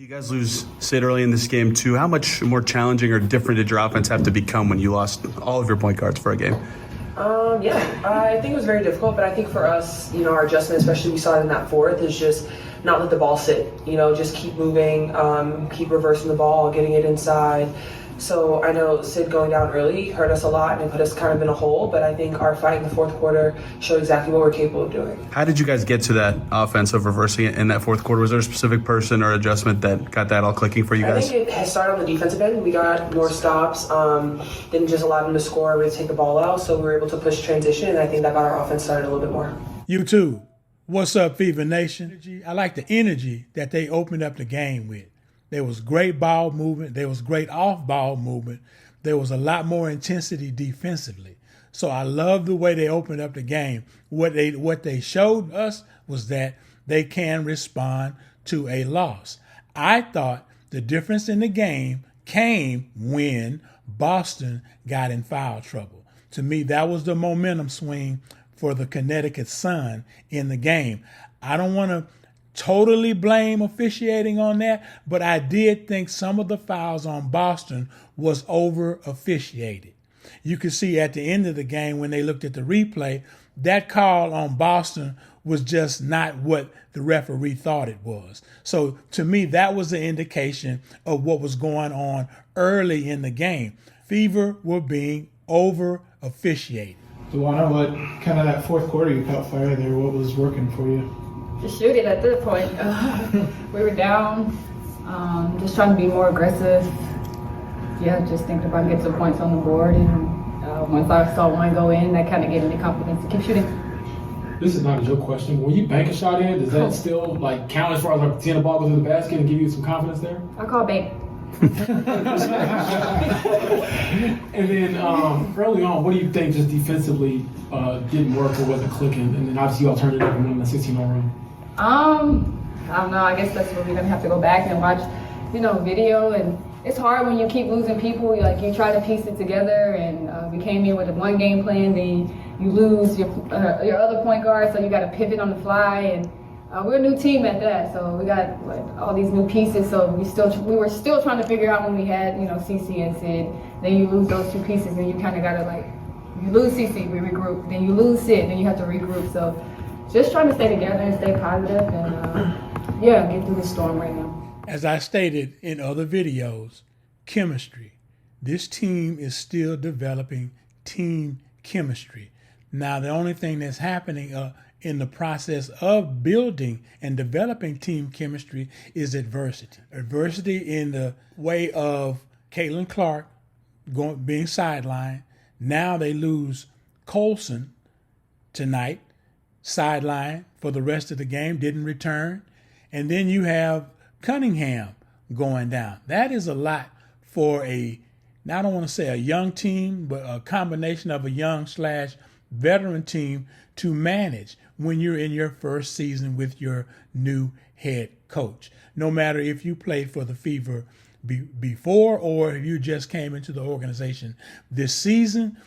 You guys lose Sid early in this game too. How much more challenging or different did your offense have to become when you lost all of your point guards for a game? Yeah, I think it was very difficult, but I think for us, our adjustment, especially we saw it in that fourth, is just not let the ball sit. Just keep moving, keep reversing the ball, getting it inside. So I know Sid going down early hurt us a lot and put us kind of in a hole, but I think our fight in the fourth quarter showed exactly what we're capable of doing. How did you guys get to that offense of reversing it in that fourth quarter? Was there a specific person or adjustment that got that all clicking for you guys? I think it has started on the defensive end. We got more stops, didn't just allow them to score, we take the ball out, so we were able to push transition, and I think that got our offense started a little bit more. YouTube, what's up, Fever Nation? I like the energy that they opened up the game with. There was great ball movement. There was great off-ball movement. There was a lot more intensity defensively. So I love the way they opened up the game. What they showed us was that they can respond to a loss. I thought the difference in the game came when Boston got in foul trouble. To me, that was the momentum swing for the Connecticut Sun in the game. I don't want to totally blame officiating on that, but I did think some of the fouls on Boston was over officiated. You could see at the end of the game when they looked at the replay, that call on Boston was just not what the referee thought it was. So to me, that was the indication of what was going on early in the game. Fever were being over officiated. Duana, what kind of that fourth quarter you caught fire there? What was working for you? Just shoot it at this point. We were down, just trying to be more aggressive. Yeah, just thinking about getting some points on the board. And once I saw one go in, that kind of gave me the confidence to keep shooting. This is not a joke question. When you bank a shot in, does that still count as far as seeing the ball go through the basket and give you some confidence there? I call bank. And then early on, what do you think just defensively didn't work or wasn't clicking? And then obviously y'all turned it up and won the 16-0 run. I don't know. I guess that's where we're gonna have to go back and watch, video. And it's hard when you keep losing people. You try to piece it together. And we came in with a one game plan, then you lose your other point guard, so you got to pivot on the fly. And we're a new team at that, so we got all these new pieces. So we were still trying to figure out when we had CC and Sid. Then you lose those two pieces, and you kind of got to you lose CC, we regroup. Then you lose Sid, then you have to regroup. So just trying to stay together and stay positive and get through the storm right now. As I stated in other videos, chemistry. This team is still developing team chemistry. Now, the only thing that's happening in the process of building and developing team chemistry is adversity. Adversity in the way of Caitlin Clark being sidelined. Now they lose Colson tonight, sidelined for the rest of the game, didn't return. And then you have Cunningham going down. That is a lot for I don't want to say a young team, but a combination of a young/veteran team to manage when you're in your first season with your new head coach. No matter if you played for the Fever before or if you just came into the organization this season,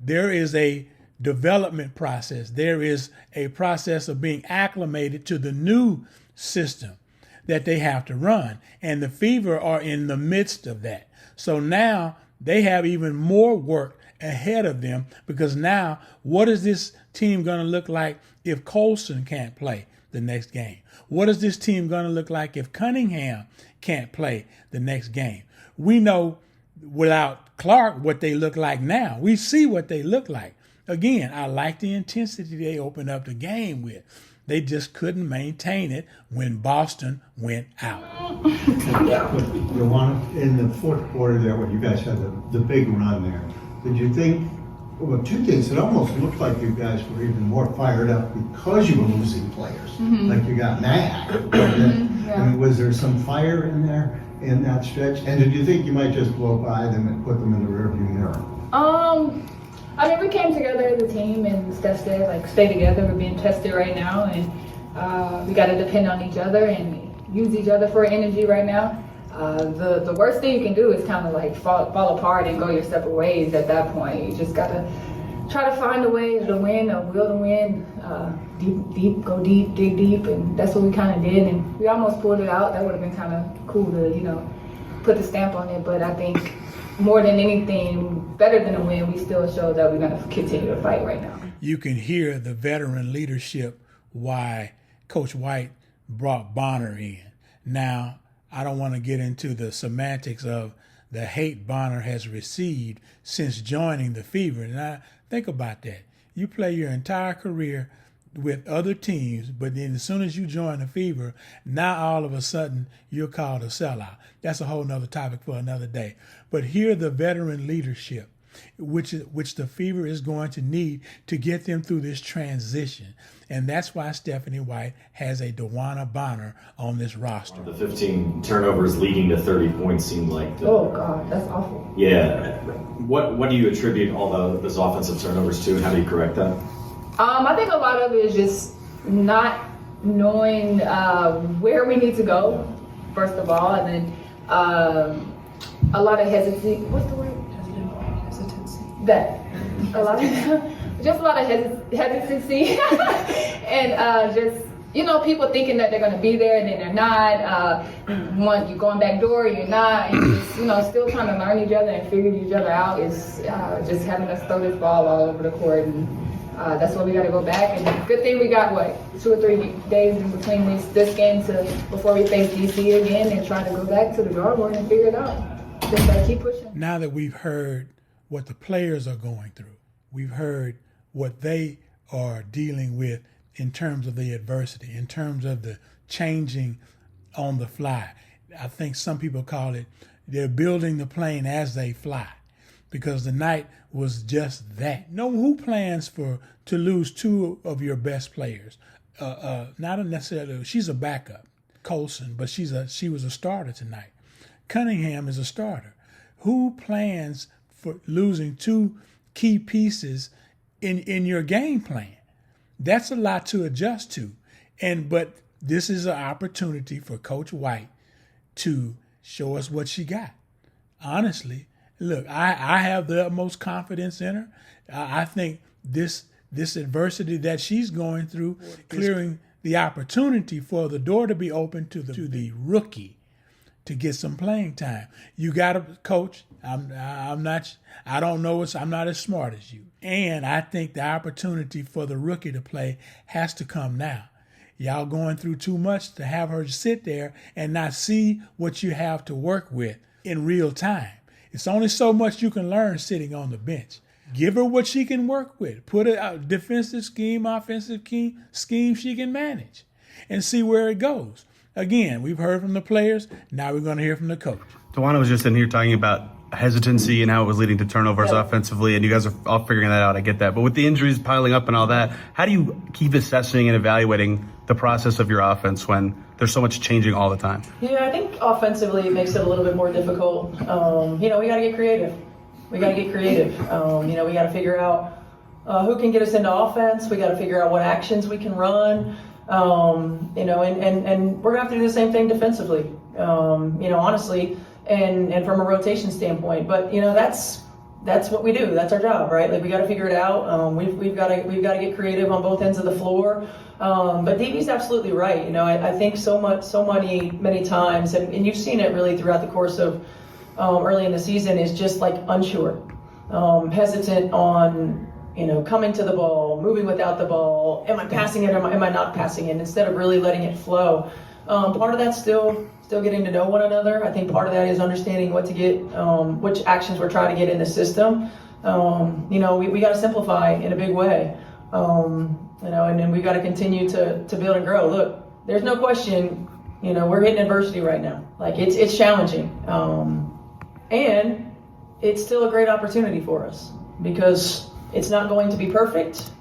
there is a development process. There is a process of being acclimated to the new system that they have to run. And the Fever are in the midst of that. So now they have even more work ahead of them, because now what is this team going to look like if Colson can't play the next game? What is this team going to look like if Cunningham can't play the next game? We know without Clark what they look like now. We see what they look like. Again, I like the intensity they opened up the game with. They just couldn't maintain it when Boston went out. Duana, in the fourth quarter there, when you guys had the big run there, did you think, well, two things, it almost looked like you guys were even more fired up because you were losing players, like you got mad. I mean, was there some fire in there in that stretch? And did you think you might just blow by them and put them in the rearview mirror? We came together as a team, and Steph said, stay together. We're being tested right now, and we got to depend on each other and use each other for energy right now. The worst thing you can do is kind of fall apart and go your separate ways at that point. You just got to try to find a way to win, a will to win. go deep, dig deep, and that's what we kind of did. And we almost pulled it out. That would have been kind of cool to, put the stamp on it. But I think more than anything, better than a win, we still showed that we're going to continue to fight right now. You can hear the veteran leadership why Coach White brought Bonner in. Now, I don't want to get into the semantics of the hate Bonner has received since joining the Fever. And I think about that. You play your entire career with other teams, but then as soon as you join the Fever, now all of a sudden you're called a sellout. That's a whole nother topic for another day. But hear the veteran leadership, which the Fever is going to need to get them through this transition. And that's why Stephanie White has a DeWanna Bonner on this roster. The 15 turnovers leading to 30 points seemed like Oh, God, that's awful. Yeah. What do you attribute all those offensive turnovers to, and how do you correct that? I think a lot of it is just not knowing where we need to go, first of all, and then a lot of hesitancy. What's the word? Hesitancy. That. A lot of just a lot of hesitancy and just people thinking that they're going to be there and then they're not. You're going back door, you're not, and just still trying to learn each other and figure each other out is just having us throw this ball all over the court, and that's why we got to go back. And good thing we got 2 or 3 days in between this game before we face DC again and try to go back to the drawing board and figure it out. Just gotta keep pushing. Now that we've heard what the players are going through, we've heard what they are dealing with in terms of the adversity, in terms of the changing on the fly. I think some people call it they're building the plane as they fly, because the night was just that. Who plans to lose 2 of your best players? Not necessarily, she's a backup, Colson, but she was a starter tonight. Cunningham is a starter. Who plans for losing 2 key pieces in your game plan? That's a lot to adjust to. But this is an opportunity for Coach White to show us what she got. Honestly, look, I have the utmost confidence in her. I think this adversity that she's going through, clearing the opportunity for the door to be open to the rookie to get some playing time. You got to, coach. I'm not as smart as you. And I think the opportunity for the rookie to play has to come now. Y'all going through too much to have her sit there and not see what you have to work with in real time. It's only so much you can learn sitting on the bench. Give her what she can work with. Put a defensive scheme, offensive scheme she can manage, and see where it goes. Again, we've heard from the players. Now we're going to hear from the coach. DeWanna was just in here talking about hesitancy and how it was leading to turnovers offensively, and you guys are all figuring that out. I get that. But with the injuries piling up and all that, how do you keep assessing and evaluating the process of your offense when there's so much changing all the time? Yeah, I think offensively it makes it a little bit more difficult. We got to get creative. We got to figure out who can get us into offense. We got to figure out what actions we can run. And we're gonna have to do the same thing defensively. Honestly, and from a rotation standpoint. But that's what we do. That's our job, right? Like, we got to figure it out. We've got to get creative on both ends of the floor. But DB's absolutely right. I think so many times, and you've seen it really throughout the course of early in the season, is just like unsure, hesitant on coming to the ball, moving without the ball. Am I passing it? Am I not passing it? Instead of really letting it flow. Part of that's still getting to know one another. I think part of that is understanding what to get, which actions we're trying to get in the system. We got to simplify in a big way. And then we got to continue to build and grow. Look, there's no question, we're hitting adversity right now. Like, it's challenging. And it's still a great opportunity for us because it's not going to be perfect.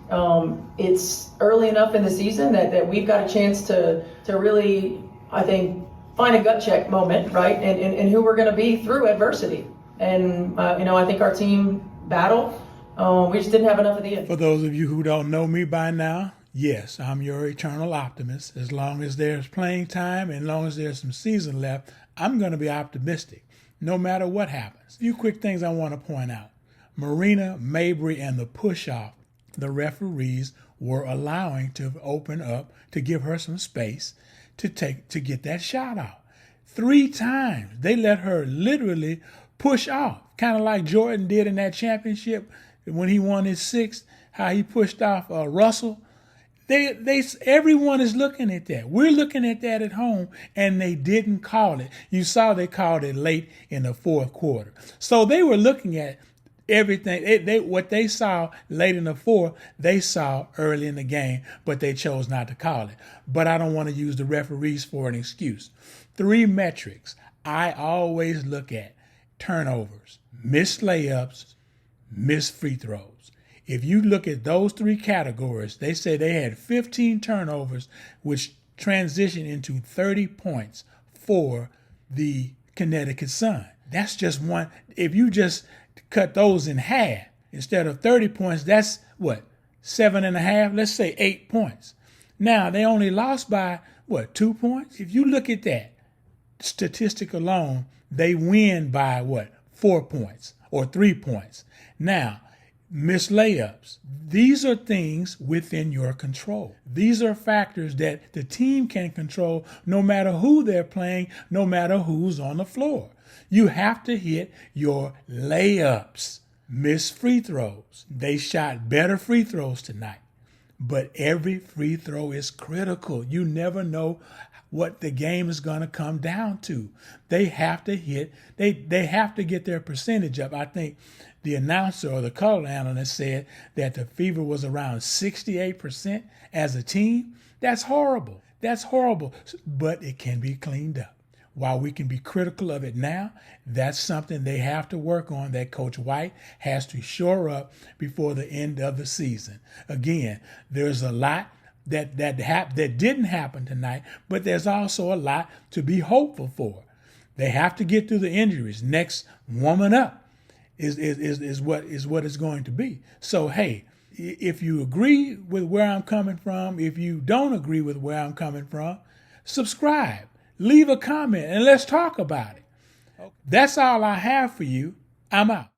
It's early enough in the season that we've got a chance to really, I think, find a gut check moment, right? And who we're going to be through adversity. And, I think our team battled. We just didn't have enough at the end. For those of you who don't know me by now, yes, I'm your eternal optimist. As long as there's playing time and as long as there's some season left, I'm going to be optimistic no matter what happens. A few quick things I want to point out. Marina, Mabry, and the push-off, the referees were allowing to open up, to give her some space to get that shot off. 3 times they let her literally push off, kind of like Jordan did in that championship when he won his 6th, how he pushed off Russell. Everyone is looking at that. We're looking at that at home, and they didn't call it. You saw they called it late in the 4th quarter. So they were looking at everything. What they saw late in the 4th, they saw early in the game, but they chose not to call it. But I don't want to use the referees for an excuse. 3 metrics I always look at: turnovers, missed layups, missed free throws. If you look at those 3 categories, they say they had 15 turnovers, which transitioned into 30 points for the Connecticut Sun. That's just one. If you just cut those in half, instead of 30 points, that's what? 7.5? Let's say 8 points. Now, they only lost by, 2 points? If you look at that statistic alone, they win by 4 points or 3 points. Now, missed layups. These are things within your control. These are factors that the team can control no matter who they're playing, no matter who's on the floor. You have to hit your layups. Missed free throws. They shot better free throws tonight, but every free throw is critical. You never know what the game is going to come down to. They have to hit, they have to get their percentage up. I think the announcer or the color analyst said that the Fever was around 68% as a team. That's horrible. That's horrible. But it can be cleaned up. While we can be critical of it now, that's something they have to work on, that Coach White has to shore up before the end of the season. Again, there's a lot that didn't happen tonight, but there's also a lot to be hopeful for. They have to get through the injuries. Next, woman up is what it's going to be. So, hey, if you agree with where I'm coming from, if you don't agree with where I'm coming from, subscribe, leave a comment, and let's talk about it. That's all I have for you. I'm out.